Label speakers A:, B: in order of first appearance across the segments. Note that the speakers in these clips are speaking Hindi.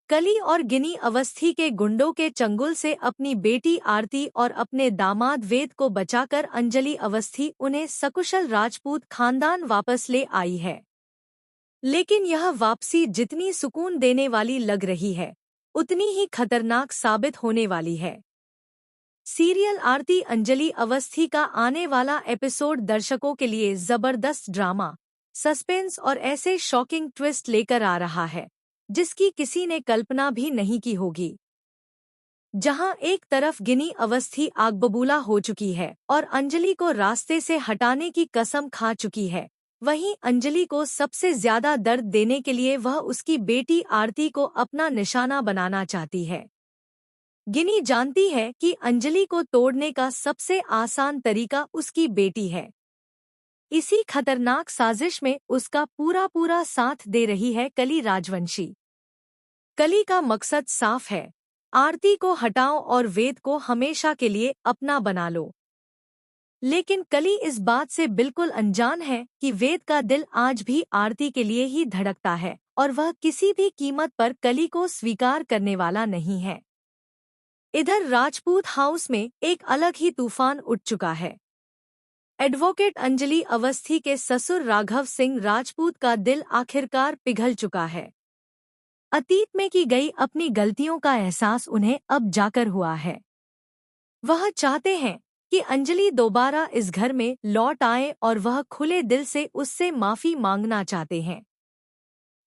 A: कली और गिनी अवस्थी के गुंडों के चंगुल से अपनी बेटी आरती और अपने दामाद वेद को बचाकर अंजलि अवस्थी उन्हें सकुशल राजपूत खानदान वापस ले आई है। लेकिन यह वापसी जितनी सुकून देने वाली लग रही है, उतनी ही खतरनाक साबित होने वाली है। सीरियल आरती अंजलि अवस्थी का आने वाला एपिसोड दर्शकों के लिए जबरदस्त ड्रामा, सस्पेंस और ऐसे शॉकिंग ट्विस्ट लेकर आ रहा है जिसकी किसी ने कल्पना भी नहीं की होगी। जहां एक तरफ गिनी अवस्थी आग बबूला हो चुकी है और अंजलि को रास्ते से हटाने की कसम खा चुकी है, वहीं अंजलि को सबसे ज्यादा दर्द देने के लिए वह उसकी बेटी आरती को अपना निशाना बनाना चाहती है। गिनी जानती है कि अंजलि को तोड़ने का सबसे आसान तरीका उसकी बेटी है। इसी खतरनाक साजिश में उसका पूरा साथ दे रही है कली राजवंशी। कली का मकसद साफ है, आरती को हटाओ और वेद को हमेशा के लिए अपना बना लो। लेकिन कली इस बात से बिल्कुल अनजान है कि वेद का दिल आज भी आरती के लिए ही धड़कता है और वह किसी भी कीमत पर कली को स्वीकार करने वाला नहीं है। इधर राजपूत हाउस में एक अलग ही तूफान उठ चुका है। एडवोकेट अंजलि अवस्थी के ससुर राघव सिंह राजपूत का दिल आखिरकार पिघल चुका है। अतीत में की गई अपनी गलतियों का एहसास उन्हें अब जाकर हुआ है। वह चाहते हैं कि अंजलि दोबारा इस घर में लौट आए और वह खुले दिल से उससे माफी मांगना चाहते हैं।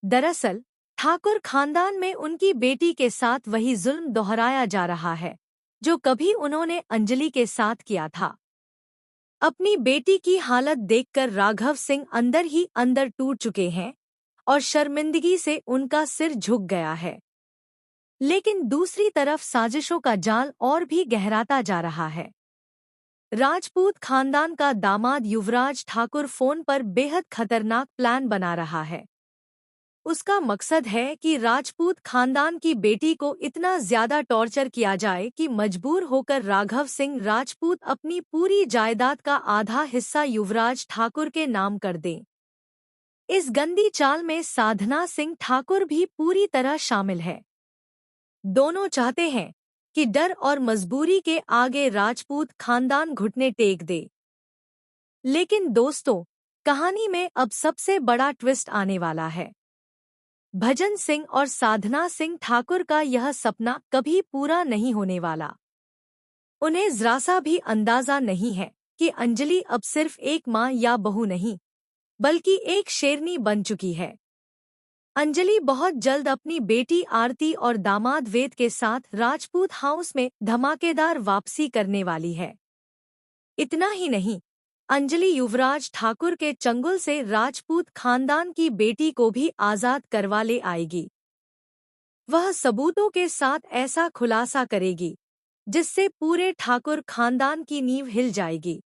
A: दरअसल ठाकुर खानदान में उनकी बेटी के साथ वही जुल्म दोहराया जा रहा है जो कभी उन्होंने अंजलि के साथ किया था। अपनी बेटी की हालत देखकर राघव सिंह अंदर ही अंदर टूट चुके हैं और शर्मिंदगी से उनका सिर झुक गया है। लेकिन दूसरी तरफ साजिशों का जाल और भी गहराता जा रहा है। राजपूत खानदान का दामाद युवराज ठाकुर फोन पर बेहद खतरनाक प्लान बना रहा है। उसका मकसद है कि राजपूत खानदान की बेटी को इतना ज्यादा टॉर्चर किया जाए कि मजबूर होकर राघव सिंह राजपूत अपनी पूरी जायदाद का आधा हिस्सा युवराज ठाकुर के नाम कर दें। इस गंदी चाल में साधना सिंह ठाकुर भी पूरी तरह शामिल है। दोनों चाहते हैं कि डर और मजबूरी के आगे राजपूत खानदान घुटने टेक दे। लेकिन दोस्तों, कहानी में अब सबसे बड़ा ट्विस्ट आने वाला है। भजन सिंह और साधना सिंह ठाकुर का यह सपना कभी पूरा नहीं होने वाला। उन्हें जरा सा भी अंदाजा नहीं है कि अंजलि अब सिर्फ एक मां या बहू नहीं, बल्कि एक शेरनी बन चुकी है। अंजलि बहुत जल्द अपनी बेटी आरती और दामाद वेद के साथ राजपूत हाउस में धमाकेदार वापसी करने वाली है। इतना ही नहीं, अंजलि युवराज ठाकुर के चंगुल से राजपूत खानदान की बेटी को भी आजाद करवा ले आएगी। वह सबूतों के साथ ऐसा खुलासा करेगी जिससे पूरे ठाकुर खानदान की नींव हिल जाएगी।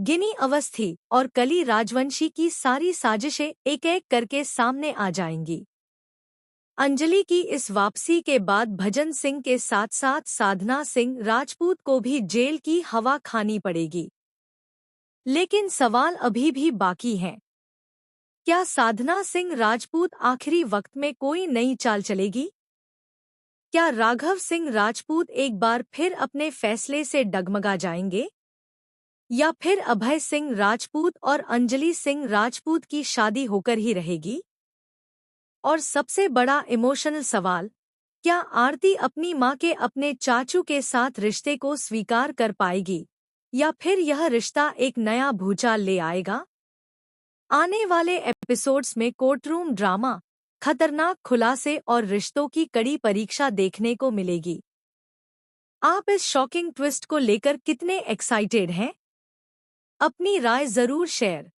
A: गिनी अवस्थी और कली राजवंशी की सारी साजिशें एक एक करके सामने आ जाएंगी। अंजलि की इस वापसी के बाद भजन सिंह के साथ साथ साधना सिंह राजपूत को भी जेल की हवा खानी पड़ेगी। लेकिन सवाल अभी भी बाकी हैं। क्या साधना सिंह राजपूत आखिरी वक्त में कोई नई चाल चलेगी? क्या राघव सिंह राजपूत एक बार फिर अपने फैसले से डगमगा जाएंगे? या फिर अभय सिंह राजपूत और अंजलि सिंह राजपूत की शादी होकर ही रहेगी? और सबसे बड़ा इमोशनल सवाल, क्या आरती अपनी मां के अपने चाचू के साथ रिश्ते को स्वीकार कर पाएगी या फिर यह रिश्ता एक नया भूचाल ले आएगा? आने वाले एपिसोड्स में कोर्टरूम ड्रामा, खतरनाक खुलासे और रिश्तों की कड़ी परीक्षा देखने को मिलेगी। आप इस शॉकिंग ट्विस्ट को लेकर कितने एक्साइटेड हैं? अपनी राय जरूर शेयर